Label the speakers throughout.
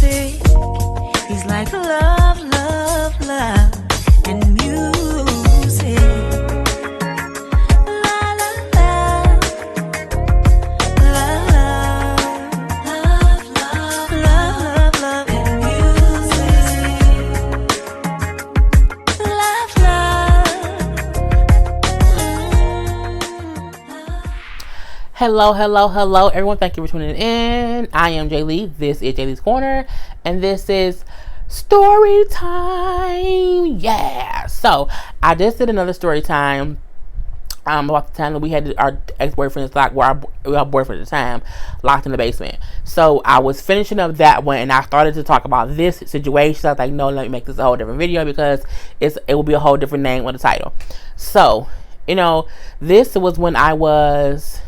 Speaker 1: music. He's like love, love, love, and music. La la la, love, love, love, love, love, love, and music. Love, love.
Speaker 2: Hello, hello, hello, everyone. Thank you for tuning in. I am Jay Lee. This is Jay Lee's Corner, and this is story time. Yeah. So I just did another story time. About the time that we had our ex-boyfriends locked, our boyfriend at the time, locked in the basement. So I was finishing up that one, and I started to talk about this situation. So I was like, no, let me make this a whole different video because it will be a whole different name with the title. So, this was when I was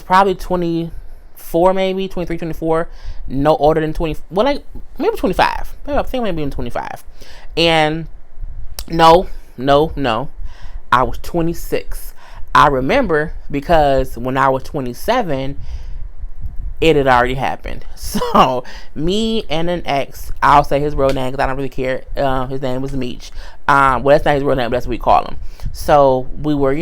Speaker 2: probably 24, maybe 23, 24, no older than 20. Well, like maybe 25. Maybe I think maybe even 25. And no, I was 26. I remember because when I was 27, it had already happened. So me and an ex, I'll say his real name because I don't really care. His name was Meech. Well, that's not his real name, but that's what we call him. So we were,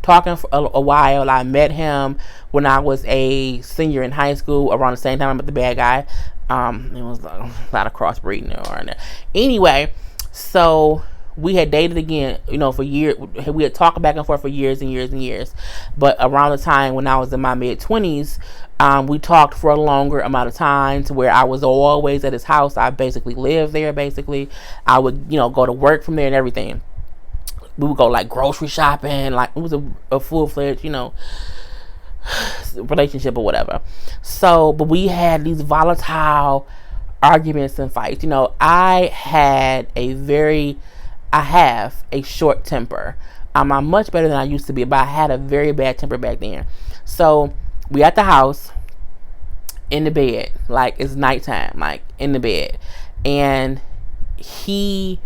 Speaker 2: talking for a while. I met him when I was a senior in high school, around the same time I met the bad guy. It was a lot of crossbreeding around there. Anyway, so we had dated again, for years. We had talked back and forth for years and years and years. But around the time when I was in my mid-20s, we talked for a longer amount of time to where I was always at his house. I basically lived there, basically. I would, go to work from there and everything. We would go, like, grocery shopping. Like, it was a full-fledged, relationship or whatever. So, but we had these volatile arguments and fights. I have a short temper. I'm much better than I used to be, but I had a very bad temper back then. So we at the house, in the bed, like it's nighttime, like in the bed, and he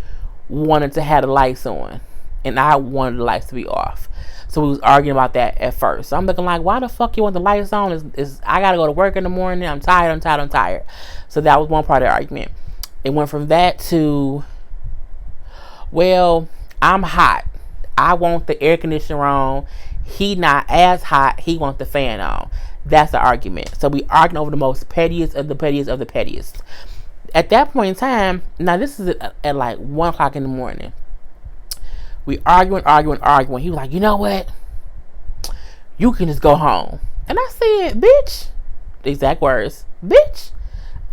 Speaker 2: wanted to have the lights on, and I wanted the lights to be off. So we was arguing about that at first. So I'm looking like, why the fuck you want the lights on? I gotta go to work in the morning. I'm tired. So that was one part of the argument. It went from that to, well, I'm hot. I want the air conditioner on. He not as hot. He want the fan on. That's the argument. So we arguing over the most pettiest of the pettiest of the pettiest. At that point in time, now this is at like 1 o'clock in the morning. We arguing. He was like, you know what? You can just go home. And I said, bitch, the exact words, bitch,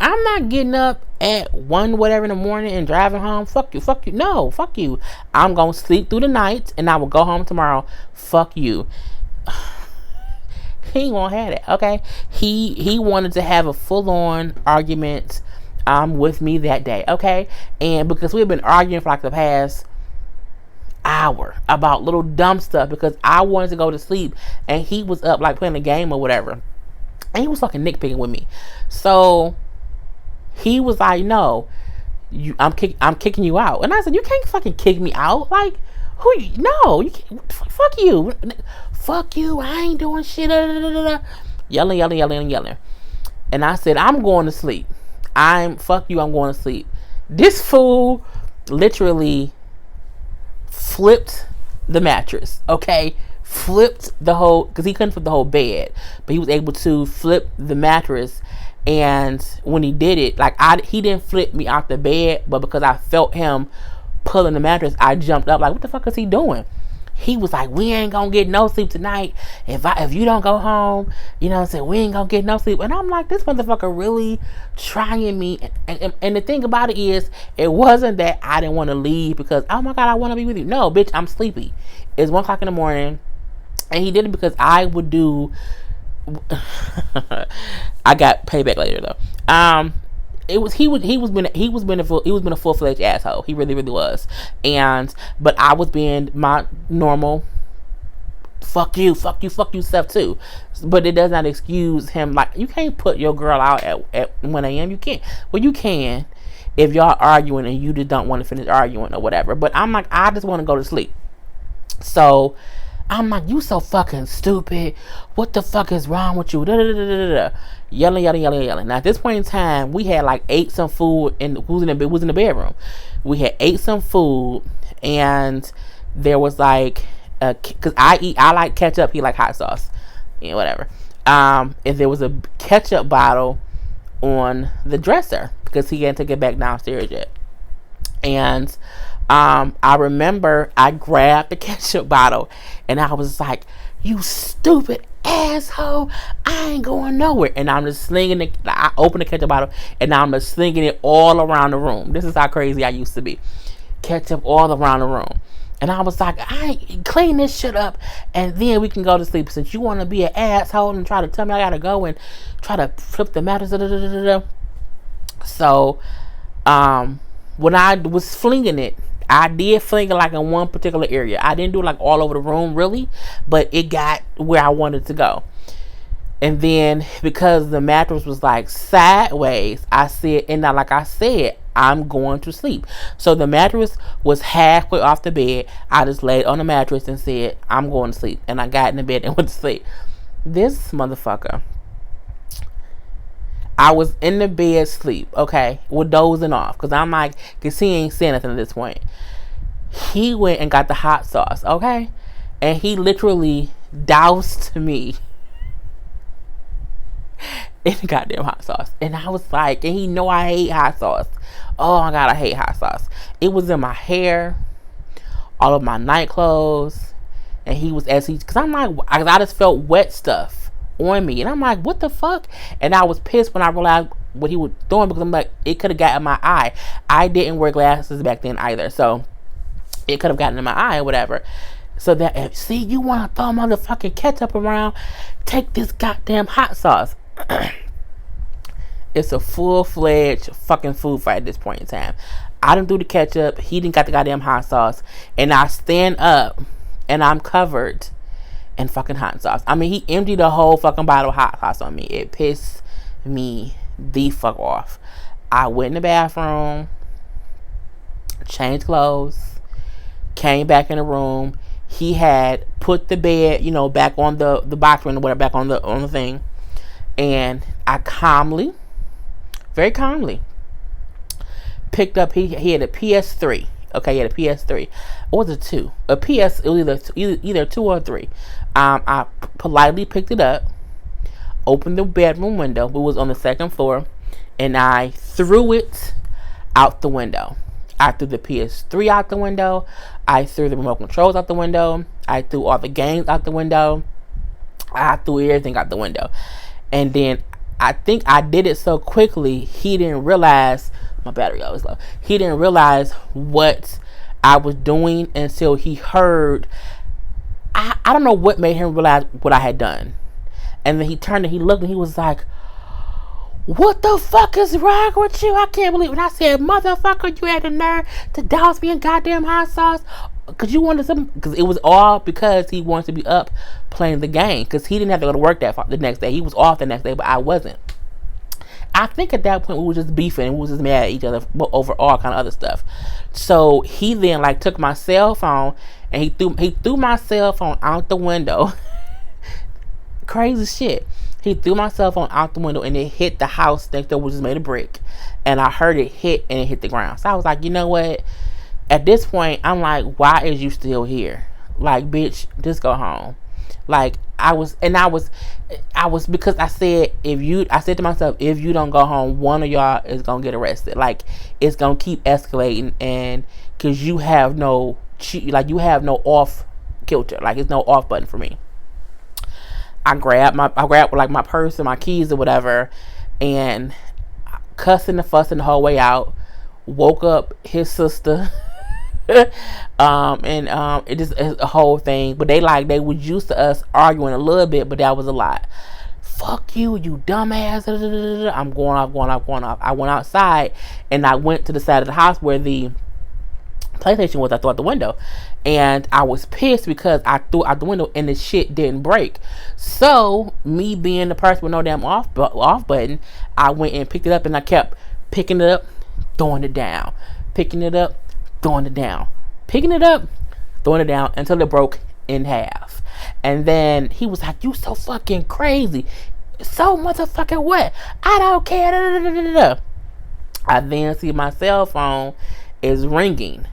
Speaker 2: I'm not getting up at 1 whatever in the morning and driving home. Fuck you. No, fuck you. I'm going to sleep through the night and I will go home tomorrow. Fuck you. He won't have it. Okay. He wanted to have a full-on argument with me that day. Okay. And because we've been arguing for like the past hour about little dumb stuff because I wanted to go to sleep and he was up like playing a game or whatever. And he was fucking nitpicking with me. So he was like, no, I'm kicking you out. And I said, you can't fucking kick me out. Like, you can't, fuck you. Fuck you, I ain't doing shit. Yelling. And I said, I'm going to sleep. Fuck you, I'm going to sleep. This fool literally flipped the mattress, okay? Flipped the whole, because he couldn't flip the whole bed, but he was able to flip the mattress. And when he did it, like he didn't flip me off the bed, but because I felt him pulling the mattress, I jumped up like, what the fuck is he doing? He was like, we ain't gonna get no sleep tonight if you don't go home. We ain't gonna get no sleep. And I'm like, this motherfucker really trying me. And the thing about it is, it wasn't that I didn't want to leave because, oh my God, I want to be with you. No, bitch, I'm sleepy. It's 1 o'clock in the morning. And he did it because I would do I got payback later though. He was being a full-fledged asshole. He really was. But I was being my normal fuck you stuff too. But it does not excuse him. Like, you can't put your girl out at 1 a.m. You can't. Well, you can if y'all arguing and you just don't want to finish arguing or whatever. But I'm like, I just want to go to sleep. So I'm like, you so fucking stupid. What the fuck is wrong with you? Da, da, da, da, da, da. Yelling. Now at this point in time, we had like ate some food and was in the bedroom. We had ate some food, and there was like, cause I like ketchup, he like hot sauce, whatever. And there was a ketchup bottle on the dresser because he hadn't taken it back downstairs yet. And I remember I grabbed the ketchup bottle and I was like, you stupid asshole, I ain't going nowhere. And I'm just slinging it. I opened the ketchup bottle and I'm just slinging it all around the room. This is how crazy I used to be. Ketchup all around the room. And I was like, I ain't clean this shit up and then we can go to sleep. Since you want to be an asshole and try to tell me I gotta go and try to flip the mattress. So, when I was flinging it, I did fling it like in one particular area. I didn't do it like all over the room really, but it got where I wanted to go. And then because the mattress was like sideways, I said, and now like I said, I'm going to sleep. So the mattress was halfway off the bed. I just laid on the mattress and said, I'm going to sleep. And I got in the bed and went to sleep. This motherfucker, I was in the bed sleep, okay, with dozing off, because I'm like, because he ain't saying nothing at this point. He went and got the hot sauce, okay, and he literally doused me in the goddamn hot sauce. And I was like, and he know I hate hot sauce. Oh my God, I hate hot sauce. It was in my hair, all of my night clothes, and he was, because I'm like, I just felt wet stuff on me, and I'm like, what the fuck? And I was pissed when I realized what he was doing, because I'm like, it could have gotten in my eye. I didn't wear glasses back then either, so it could have gotten in my eye or whatever. So that, see, you want to throw motherfucking ketchup around, take this goddamn hot sauce. It's a full-fledged fucking food fight at this point in time. I didn't do the ketchup, he didn't got the goddamn hot sauce, and I stand up and I'm covered in fucking hot sauce. I mean, he emptied the whole fucking bottle of hot sauce on me. It pissed me the fuck off. I went in the bathroom, changed clothes, came back in the room. He had put the bed, back on the box or whatever, back on the thing. And I calmly, very calmly, picked up, he had a PS3. Okay, he had a PS3. Or was it 2? A PS, it was either 2 or 3. I politely picked it up, opened the bedroom window, it was on the second floor, and I threw it out the window. I threw the PS3 out the window. I threw the remote controls out the window. I threw all the games out the window. I threw everything out the window. And then I think I did it so quickly, he didn't realize, my battery always low, he didn't realize what I was doing until he heard, I don't know what made him realize what I had done. And then he turned and he looked and he was like, what the fuck is wrong with you? I can't believe it. And I said, motherfucker, you had the nerve to douse me in goddamn hot sauce? Because you wanted something. Because it was all because he wanted to be up playing the game. Because he didn't have to go to work the next day. He was off the next day, but I wasn't. I think at that point we were just beefing and we was just mad at each other over all kind of other stuff. So he then took my cell phone and he threw my cell phone out the window. Crazy shit. He threw my cell phone out the window and it hit the house next door, which is made of brick. And I heard it hit and it hit the ground. So I was like, you know what? At this point, I'm like, why is you still here? Like, bitch, just go home. Like, I was because I said to myself, if you don't go home, one of y'all is gonna get arrested. Like, it's gonna keep escalating, and because you have no off kilter, like it's no off button for me. I grabbed my purse and my keys or whatever, and cussing and fussing the whole way out. Woke up his sister. It just is a whole thing. But they was used to us arguing a little bit, but that was a lot. Fuck you, you dumbass. I'm going off. I went outside and I went to the side of the house where the PlayStation was. I threw out the window, and I was pissed because I threw out the window and the shit didn't break. So me being the person with no damn off button, I went and picked it up and I kept picking it up, throwing it down, picking it up, throwing it down, picking it up, throwing it down until it broke in half. And then he was like, you so fucking crazy. So motherfucking what? I don't care. Da, da, da, da, da. I then see my cell phone is ringing.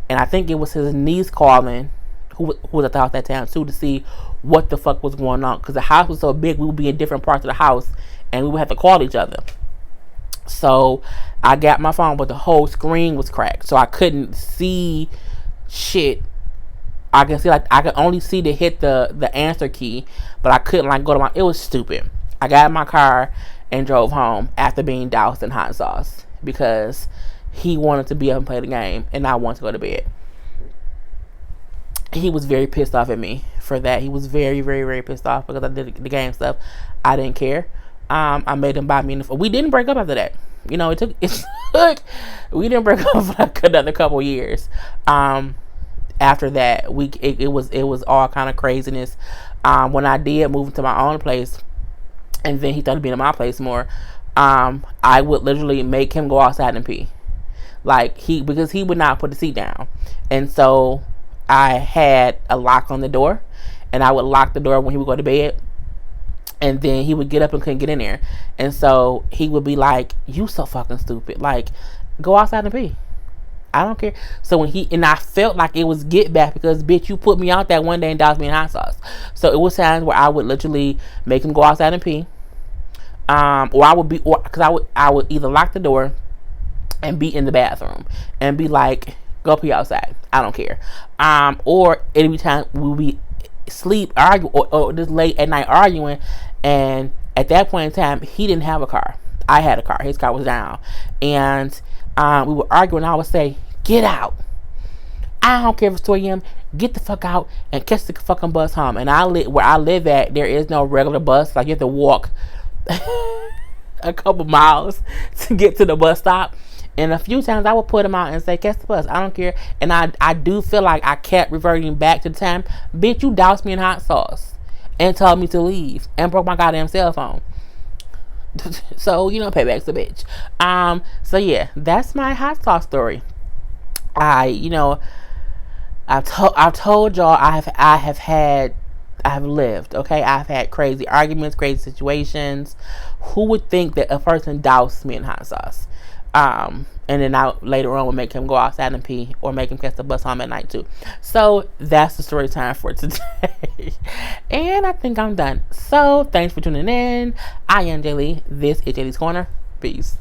Speaker 2: And I think it was his niece calling, who was at the house that time too, to see what the fuck was going on. Because the house was so big, we would be in different parts of the house and we would have to call each other. So I got my phone, but the whole screen was cracked. So I couldn't see shit. I can see, like, I could only see to hit the answer key, but I couldn't, like, go to my, it was stupid. I got in my car and drove home after being doused in hot sauce because he wanted to be up and play the game and I wanted to go to bed. He was very pissed off at me for that. He was very, very, very pissed off because I did the game stuff. I didn't care. I made him buy me we didn't break up after that. You know, it took we didn't break up for like another couple years. After that, it was all kind of craziness. When I did move into my own place, and then he started being in my place more, I would literally make him go outside and pee. Like, because he would not put the seat down. And so I had a lock on the door, and I would lock the door when he would go to bed, and then he would get up and couldn't get in there. And so he would be like, you so fucking stupid. Like, go outside and pee. I don't care. So when and I felt like it was get back because, bitch, you put me out that one day and doused me in hot sauce. So it was times where I would literally make him go outside and pee. Because I would either lock the door and be in the bathroom and be like, go pee outside. I don't care. Or every time we would be sleep, argue, or just late at night arguing. And at that point in time, he didn't have a car. I had a car. His car was down. And we would argue, and I would say, get out. I don't care if it's 2 a.m. Get the fuck out and catch the fucking bus home. And where I live at, there is no regular bus. Like, you have to walk a couple miles to get to the bus stop. And a few times I would put him out and say, catch the bus. I don't care. And I do feel like I kept reverting back to the time, bitch, you doused me in hot sauce and told me to leave and broke my goddamn cell phone. So, you know, payback's a bitch. So yeah, that's my hot sauce story. I've told y'all I have lived, okay? I've had crazy arguments, crazy situations. Who would think that a person doused me in hot sauce? And then I later on would make him go outside and pee, or make him catch the bus home at night too. So that's the story time for today. And I think I'm done. So thanks for tuning in. I am Jaylee. This is Jaylee's Corner. Peace.